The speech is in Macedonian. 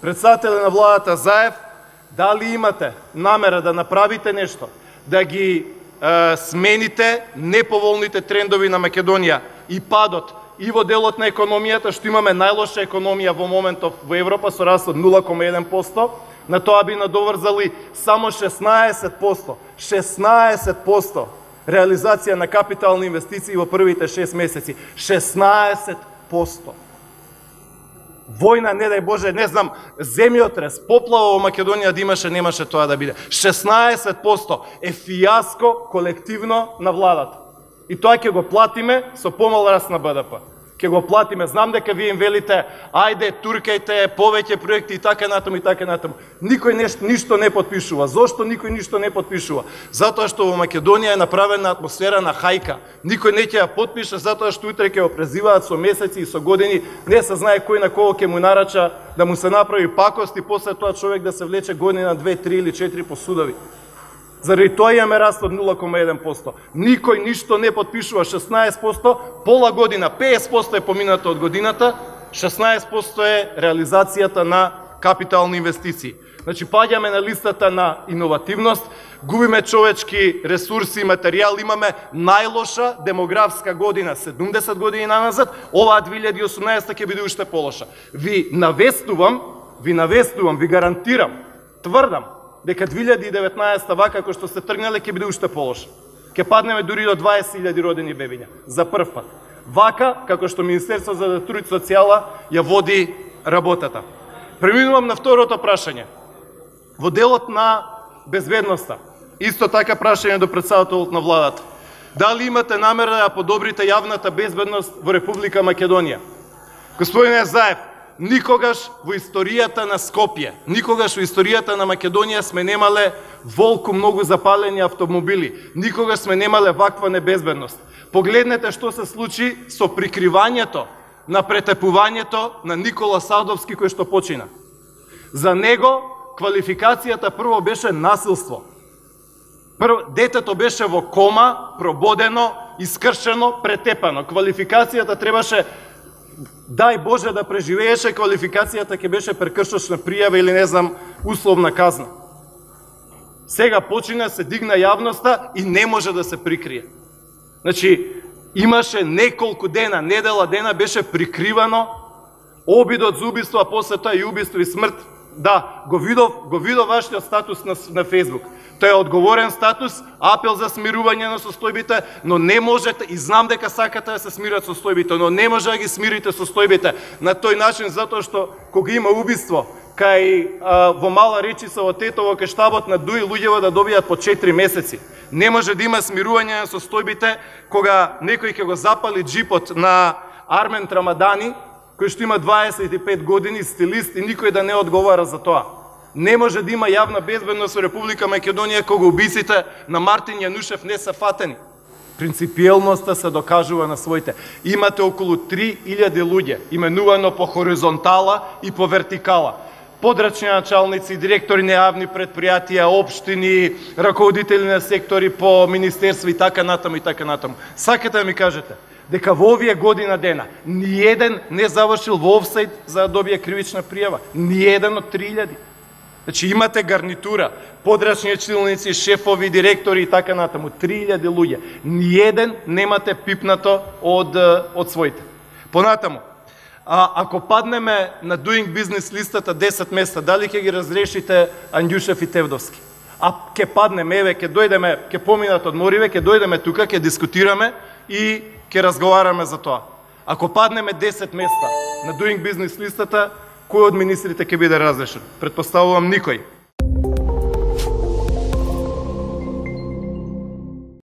Председателя на владата Заев, дали имате намера да направите нешто, да ги смените неповолните трендови на Македонија и падот и во делот на економијата, што имаме најлоша економија во моментов во Европа со раст од 0,1%, на тоа би надоврзали само 16%. 16% реализација на капитални инвестиции во првите 6 месеци. 16%. Војна, не дај Боже, не знам, земјотрес, поплава во Македонија да имаше, немаше тоа да биде. 16% е фијаско колективно на владата. И тоа ќе го платиме со помал раст на БДП. Ќе го платиме. Знам дека вие им велите, ајде, туркајте, повеќе проекти и така натаму и така натаму. Никој ништо не подпишува. Зошто никој ништо не подпишува? Затоа што во Македонија е направена атмосфера на хајка. Никој не ќе ја подпише затоа што утре ќе го презиваат со месеци и со години. Не се знае кој на кого ќе му нарача да му се направи пакост и после тоа човек да се влече година, 2, 3 или 4 по судови. Заради тоа имаме раст од 0,1%. Никој ништо не подпишува. 16%, пола година, 50% е помината од годината, 16% е реализацијата на капитални инвестиции. Значи, паѓаме на листата на иновативност, губиме човечки ресурси и материјал, имаме најлоша демографска година, 70 години назад, оваа 2018 ќе биде уште полоша. Ви навестувам, ви гарантирам, тврдам, дека 2019 вака кој што се тргнале ќе биде уште полоша. Ќе паднеме дури до 20.000 родени бебиња за прв пат. Вака како што Министерство за труд и социјала ја води работата. Преминувам на второто прашање. Во делот на безбедноста, исто така прашање до председателот на владата. Дали имате намера да подобрите јавната безбедност во Република Македонија? Господине Заев, никогаш во историјата на Скопје, никогаш во историјата на Македонија сме немале волку многу запалени автомобили, никогаш сме немале ваква небезбедност. Погледнете што се случи со прикривањето на претепувањето на Никола Садовски кој што почина. За него квалификацијата прво беше насилство. Детето беше во кома, прободено, искршено, претепано. Квалификацијата требаше, дај Боже да преживееше, квалификацијата ќе беше прекршочна пријава или не знам, условна казна. Сега почина се дигна јавноста и не може да се прикрие. Значи, имаше неколку дена, недела дена беше прикривано обидот за убиство, а после тоа и убиство и смрт. Да, го видов вашиот статус на Фейсбук. Тоа е одговорен статус, апел за смирување на состојбите, но не можете, и знам дека сакате да се смират состојбите, но не може да ги смирите состојбите на тој начин, затоа што кога има убиство, кај во Мала Речица, во Тетово, кај штабот на ДУИ, луѓето да добијат по 4 месеци. Не може да има смирување на состојбите кога некој ќе го запали джипот на Армен Трамадани, кој што има 25 години, стилист, и никој да не одговара за тоа. Не може да има јавна безбедност во Република Македонија кога убиците на Мартин Јанушев не се фатени. Принципиелноста се докажува на своите. Имате околу 3000 луѓе, именувано по хоризонтала и по вертикала. Подрачни началници, директори на јавни предпријатија, општини, раководители на сектори по министерство и така натаму и така натаму. Сакате да ми кажете дека во овие година дена ниеден не завршил во офсайд за да добие кривична пријава. Ниеден од 3000. Значи имате гарнитура, подрачни челници, шефови, директори и така натаму. 3000 луѓе. Ниеден немате пипнато од своите. Понатаму, ако паднеме на Doing Business листата 10 места, дали ќе ги разрешите Андјушев и Тевдовски? А ќе паднеме, еве, ќе дојдеме, ќе поминат одмориве, ќе дојдеме тука, ќе дискутираме и ќе разговараме за тоа. Ако паднеме 10 места на Doing Business листата, кој од министрите ќе биде разрешен? Предпоставувам никој.